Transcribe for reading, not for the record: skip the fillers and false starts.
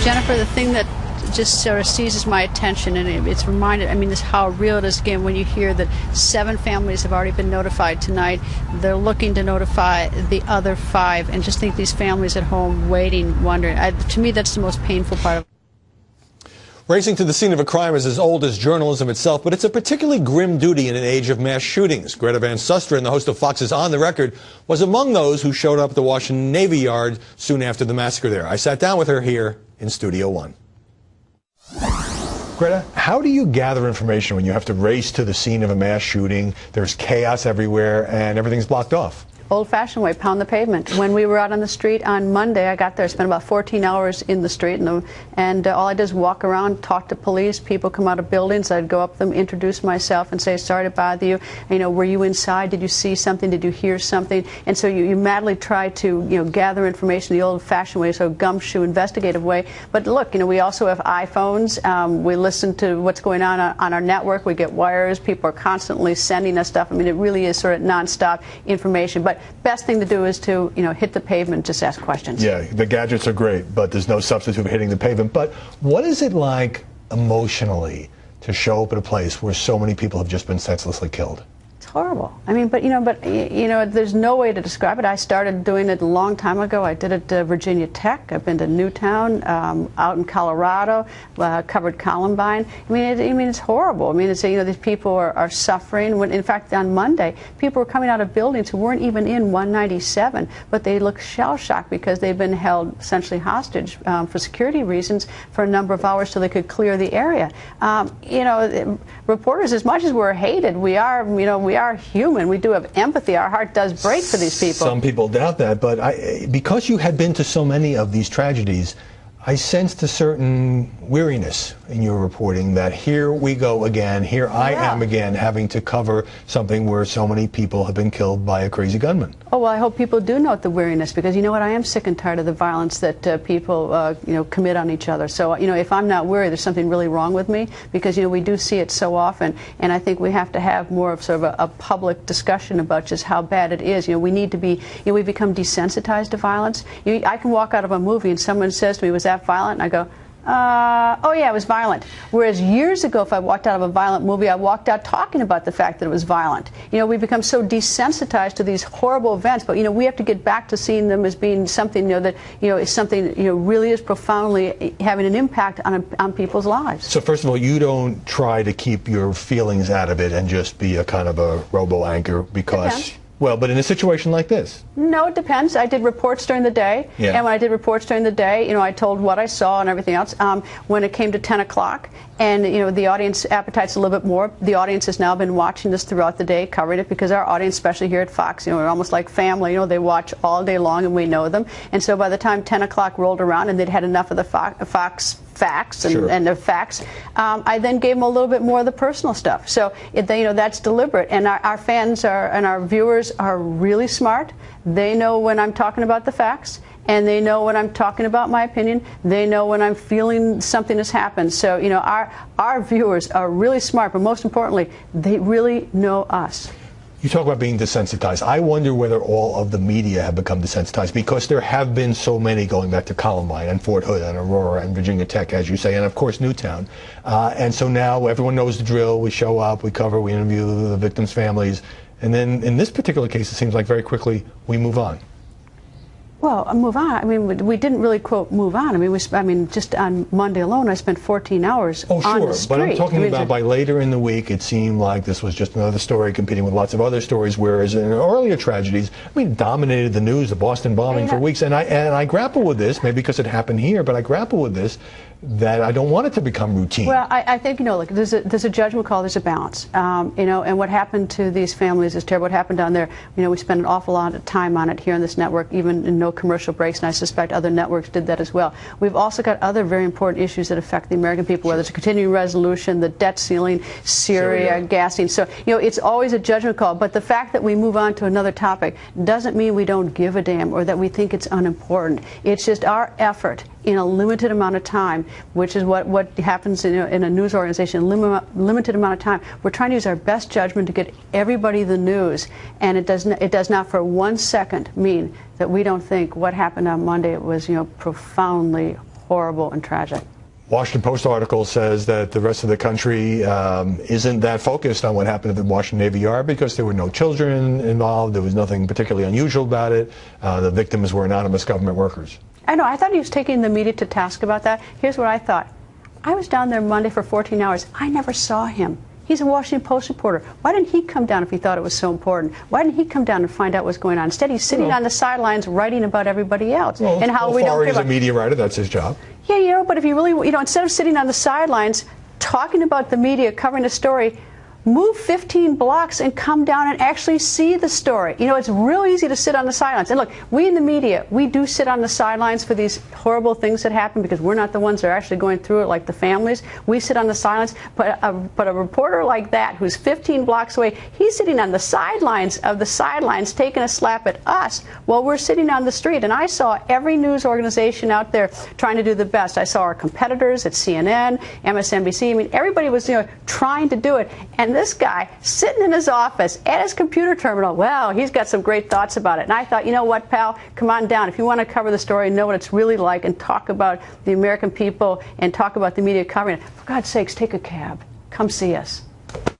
Jennifer, the thing that just sort of seizes my attention, and it's reminded, I mean, this how real it is again when you hear that 7 families have already been notified tonight. They're looking to notify the other 5, and just think these families at home waiting, wondering. To me, that's the most painful part of it. Racing to the scene of a crime is as old as journalism itself, but it's a particularly grim duty in an age of mass shootings. Greta Van Susteren, the host of Fox's On the Record, was among those who showed up at the Washington Navy Yard soon after the massacre there. I sat down with her here in Studio One. Greta, how do you gather information when you have to race to the scene of a mass shooting? There's chaos everywhere and everything's blocked off. Old-fashioned way, pound the pavement. When we were out on the street on Monday, I got there, spent about 14 hours in the street, and all I did is walk around, talk to police. People come out of buildings. I'd go up to them, introduce myself, and say, sorry to bother you. You know, were you inside? Did you see something? Did you hear something? And so you madly try to, gather information the old-fashioned way, so gumshoe, investigative way. But look, we also have iPhones. We listen to what's going on our network. We get wires. People are constantly sending us stuff. I mean, it really is sort of nonstop information. But best thing to do is to, hit the pavement, just ask questions. Yeah, the gadgets are great, but there's no substitute for hitting the pavement. But what is it like emotionally to show up at a place where so many people have just been senselessly killed? It's horrible. I mean, but there's no way to describe it. I started doing it a long time ago. I did it at Virginia Tech. I've been to Newtown, out in Colorado, covered Columbine. I mean, it's horrible. I mean, it's these people are suffering. In fact, on Monday, people were coming out of buildings who weren't even in 197, but they look shell-shocked because they've been held essentially hostage for security reasons for a number of hours so they could clear the area. Reporters, as much as we're hated, we are human. We do have empathy. Our heart does break for these people. Some people doubt that, but because you had been to so many of these tragedies, I sensed a certain weariness in your reporting that here we go again, here I am again having to cover something where so many people have been killed by a crazy gunman. Oh, well, I hope people do note the weariness, because you know what, I am sick and tired of the violence that people commit on each other. So if I'm not weary, there's something really wrong with me, because we do see it so often, and I think we have to have more of sort of a public discussion about just how bad it is. We need to be, we've become desensitized to violence. I can walk out of a movie and someone says to me, was that violent? And I go, oh yeah, it was violent. Whereas years ago, if I walked out of a violent movie, I walked out talking about the fact that it was violent. We've become so desensitized to these horrible events, but we have to get back to seeing them as being something that is something really is profoundly having an impact on people's lives. So first of all, you don't try to keep your feelings out of it and just be a kind of a robo-anchor because. Well, but in a situation like this? No, it depends. I did reports during the day, and when I did reports during the day, I told what I saw and everything else. When it came to 10 o'clock, and the audience appetite's a little bit more, the audience has now been watching this throughout the day, covering it, because our audience, especially here at Fox, we're almost like family. They watch all day long, and we know them. And so by the time 10 o'clock rolled around and they'd had enough of the Fox facts and the facts, I then gave them a little bit more of the personal stuff. So that's deliberate, and our fans and our viewers are really smart. They know when I'm talking about the facts, and they know when I'm talking about my opinion. They know when I'm feeling something has happened. So our viewers are really smart, but most importantly, they really know us. You talk about being desensitized. I wonder whether all of the media have become desensitized, because there have been so many going back to Columbine and Fort Hood and Aurora and Virginia Tech, as you say, and of course Newtown. And so now everyone knows the drill. We show up, we cover, we interview the victims' families. And then in this particular case, it seems like very quickly we move on. Well, move on. I mean, we didn't really, quote, move on. I mean, just on Monday alone, I spent 14 hours on the street. But I'm talking about by later in the week, it seemed like this was just another story competing with lots of other stories, whereas in earlier tragedies, dominated the news, the Boston bombing for weeks. And I grapple with this, maybe because it happened here, but I grapple with this, that I don't want it to become routine. Well, I think, look, there's a judgment call, there's a balance. And what happened to these families is terrible. What happened down there, we spend an awful lot of time on it here on this network, even in no commercial breaks, and I suspect other networks did that as well. We've also got other very important issues that affect the American people, whether it's a continuing resolution, the debt ceiling, Syria. Gassing. So, it's always a judgment call. But the fact that we move on to another topic doesn't mean we don't give a damn or that we think it's unimportant. It's just our effort in a limited amount of time, which is what happens in a news organization, limited amount of time. We're trying to use our best judgment to get everybody the news, and it does not for 1 second mean that we don't think what happened on Monday was profoundly horrible and tragic. Washington Post article says that the rest of the country isn't that focused on what happened at the Washington Navy Yard because there were no children involved. There was nothing particularly unusual about it. The victims were anonymous government workers. I know. I thought he was taking the media to task about that. Here's what I thought. I was down there Monday for 14 hours. I never saw him. He's a Washington Post reporter. Why didn't he come down if he thought it was so important? Why didn't he come down and find out what's going on? Instead, he's sitting on the sidelines writing about everybody else and how we don't care about. He's a media writer. That's his job. Yeah, but if you really, instead of sitting on the sidelines talking about the media, covering the story, move 15 blocks and come down and actually see the story. It's real easy to sit on the sidelines. And look, we in the media, we do sit on the sidelines for these horrible things that happen because we're not the ones that are actually going through it like the families. We sit on the sidelines. But a reporter like that who's 15 blocks away, he's sitting on the sidelines of the sidelines taking a slap at us while we're sitting on the street. And I saw every news organization out there trying to do the best. I saw our competitors at CNN, MSNBC. I mean, everybody was trying to do it. And this guy sitting in his office at his computer terminal, well, he's got some great thoughts about it. And I thought, you know what, pal, come on down. If you want to cover the story and know what it's really like and talk about the American people and talk about the media covering it, for God's sakes, take a cab. Come see us.